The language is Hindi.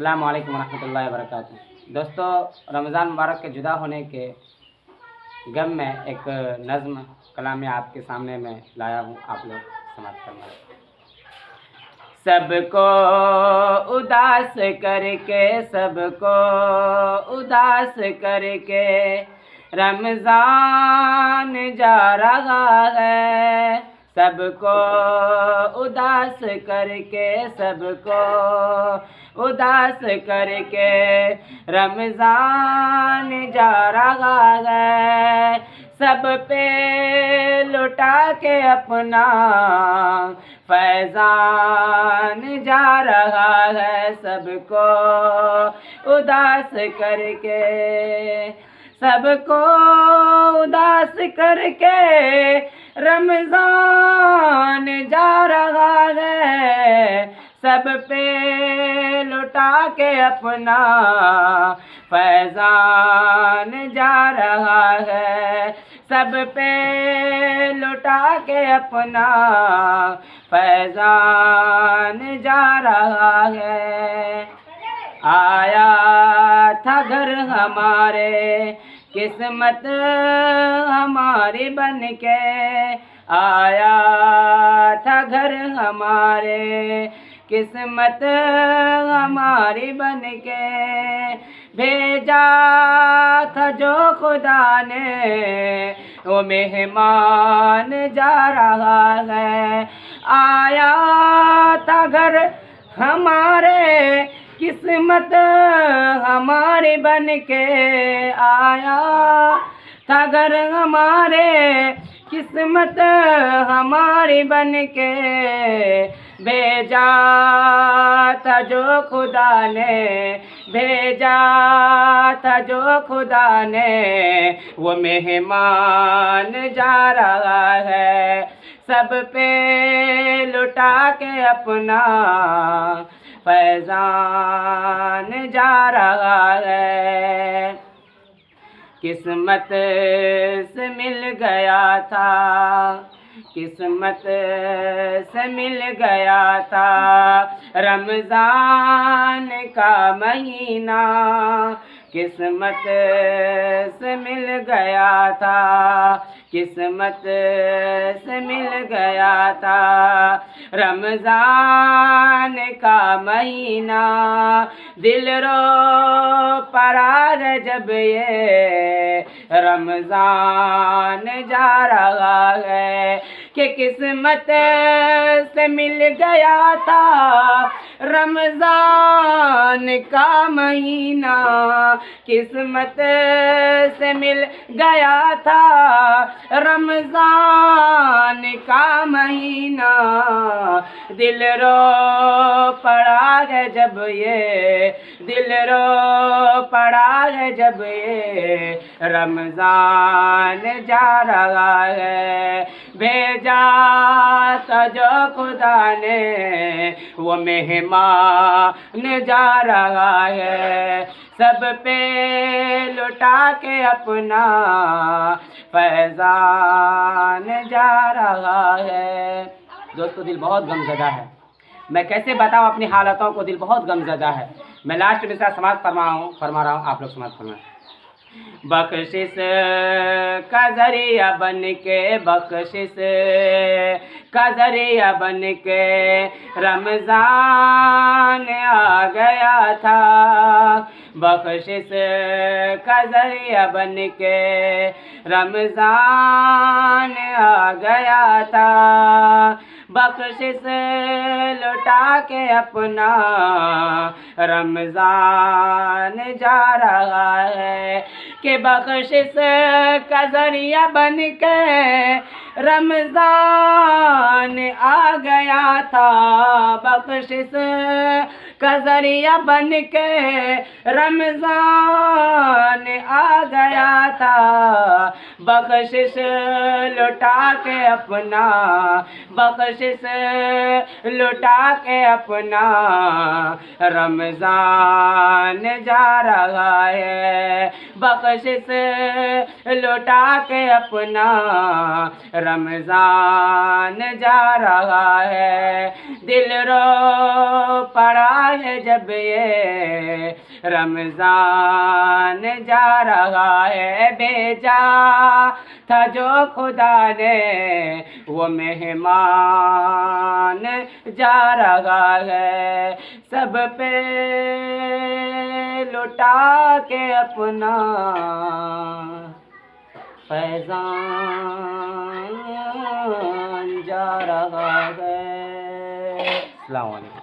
अस्सलाम वालेकुम रहमतुल्लाहि व बरकातुहू। दोस्तों, रमज़ान मुबारक के जुदा होने के गम में एक नज़्म कलाम आपके सामने में लाया हूँ, आप लोग समाप्त फरमाएं। सबको उदास करके, सबको उदास करके रमज़ान जा रहा है। सबको उदास करके, सबको उदास करके रमज़ान जा रहा है। सब पे लुटा के अपना फैज़ान जा रहा है। सबको उदास करके, सबको उदास करके रमज़ान जा रहा है। सब पे लुटा के अपना फैज़ान जा रहा है। सब पे लुटा के अपना फैज़ान जा रहा है। आया था घर हमारे, किस्मत हमारी बन के आया था घर हमारे, किस्मत हमारी बन के भेजा था जो खुदा ने, वो मेहमान जा रहा है। आया था घर हमारे, किस्मत हमारी बन के आया था घर हमारे, किस्मत हमारी बन के भेजा था जो खुदा ने, भेजा था जो खुदा ने, वो मेहमान जा रहा है। सब पे लुटा के अपना फैज़ान जा रहा है। किस्मत से मिल गया था, किस्मत से मिल गया था रमज़ान का महीना। किस्मत से मिल गया था, किस्मत से मिल गया था रमज़ान का महीना। दिल रो पड़ा है जब ये रमज़ान जा रहा है, कि किस्मत से मिल गया था रमज़ान का महीना। किस्मत से मिल गया था रमज़ान का महीना। दिल रो पड़ा है जब ये, दिल रो पड़ा है जब ये रमज़ान जा रहा है। भेजा था जो खुदा ने, वो मेहमान जा रहा है। सब पे लुटा के अपना फैज़ान जा रहा है। दोस्तों, दिल बहुत गमज़दा है। मैं कैसे बताऊं अपनी हालतों को, दिल बहुत गमज़दा है। मैं लास्ट में समाप्त फरमा रहा हूँ, आप लोग समाप्त फरमाएं। बख्शिश का ज़रिया बन के, बख्शिश का ज़रिया बन के रमज़ान आ गया था। बख्शिश का ज़रिया बन के रमज़ान आ गया था। बख्शिश लुटा के अपना रमज़ान जा रहा है, कि बख्शिश का ज़रिया बन के रमज़ान आ गया था। बख्शिश का ज़रिया बन के रमज़ान आ गया था। बख्शिश लुटा के अपना, बख्शिश लुटा के अपना रमज़ान जा रहा है। बख्शिश लुटा के अपना रमज़ान जा रहा है। दिल रो पड़ा है जब ये रमज़ान जा रहा है, भेजा था जो खुदा ने वो मेहमान जा रहा है, सब पे लुटा के अपना फैज़ान जा रहा है। अस्सलाम वालेकुम।